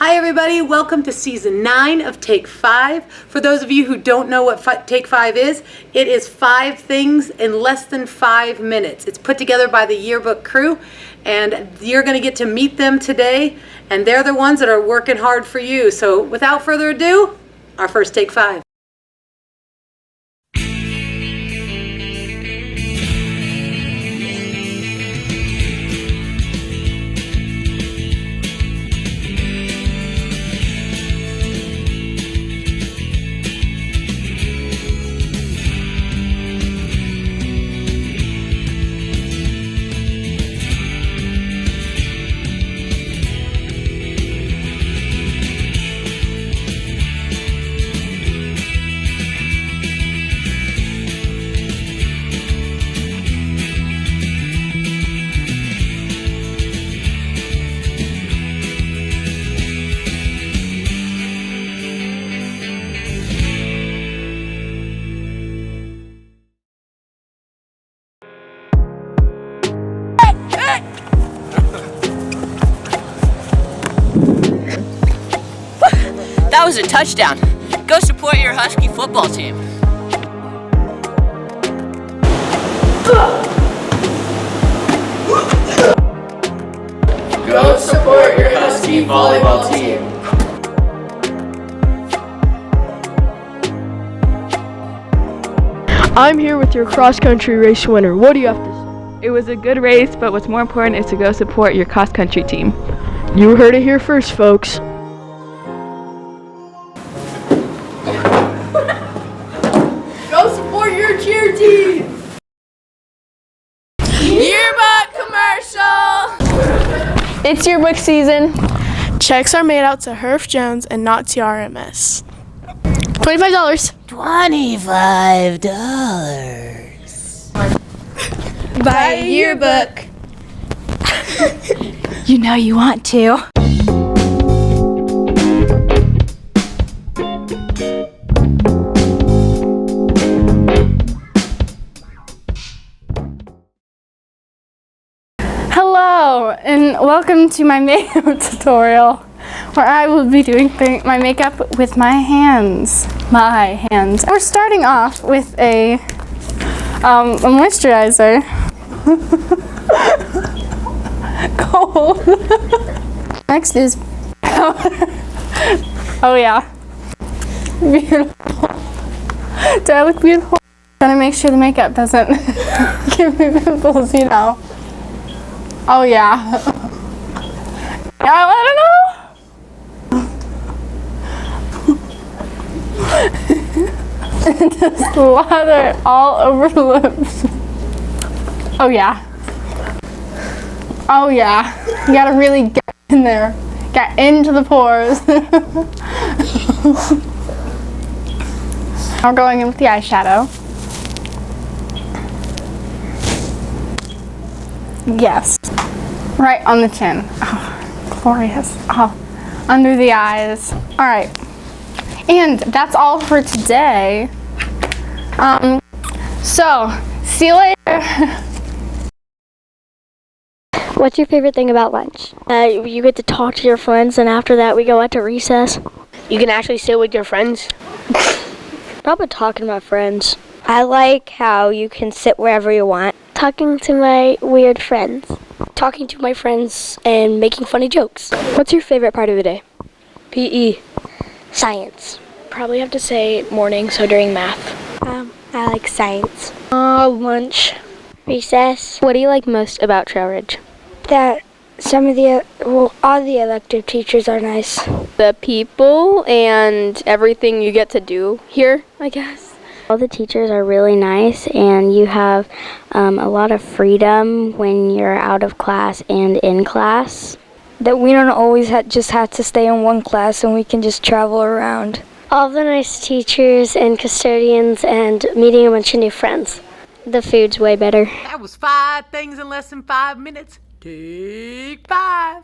Hi everybody, welcome to season 9 of Take 5. For those of you who don't know what Take 5 is, it is 5 things in less than 5 minutes. It's put together by the yearbook crew, and you're going to get to meet them today, and they're the ones that are working hard for you. So without further ado, our first Take 5. That was a touchdown. Go support your Husky football team. Go support your Husky volleyball team. I'm here with your cross-country race winner. What do you have to say? It was a good race, but what's more important is to go support your cross-country team. You heard it here first, folks. Go support your cheer team. Yearbook commercial. It's yearbook season. Checks are made out to Herff Jones and not TRMS. $25. Buy a yearbook. You know you want to. Hello, and welcome to my makeup tutorial, where I will be doing my makeup with my hands. We're starting off with a moisturizer. Cold. Next is powder. Oh yeah. Beautiful. Do I look beautiful? Gotta make sure the makeup doesn't give me pimples, you know. Oh yeah. I don't know. Just lather it all over the lips. Oh yeah. Oh yeah. You gotta really get in there. Get into the pores. We're going in with the eyeshadow. Yes. Right on the chin. Oh, glorious. Oh, under the eyes. All right. And that's all for today. So, see you later. What's your favorite thing about lunch? You get to talk to your friends, and after that we go out to recess. You can actually sit with your friends. Probably talking to my friends. I like how you can sit wherever you want. Talking to my weird friends. Talking to my friends and making funny jokes. What's your favorite part of the day? PE. Science. Probably have to say morning, so during math. I like science. Lunch. Recess. What do you like most about Trail Ridge? That all the elective teachers are nice. The people and everything you get to do here, I guess. All the teachers are really nice, and you have a lot of freedom when you're out of class and in class. That we don't always just have to stay in one class, and we can just travel around. All the nice teachers and custodians and meeting a bunch of new friends. The food's way better. That was 5 things in less than 5 minutes. Take 5.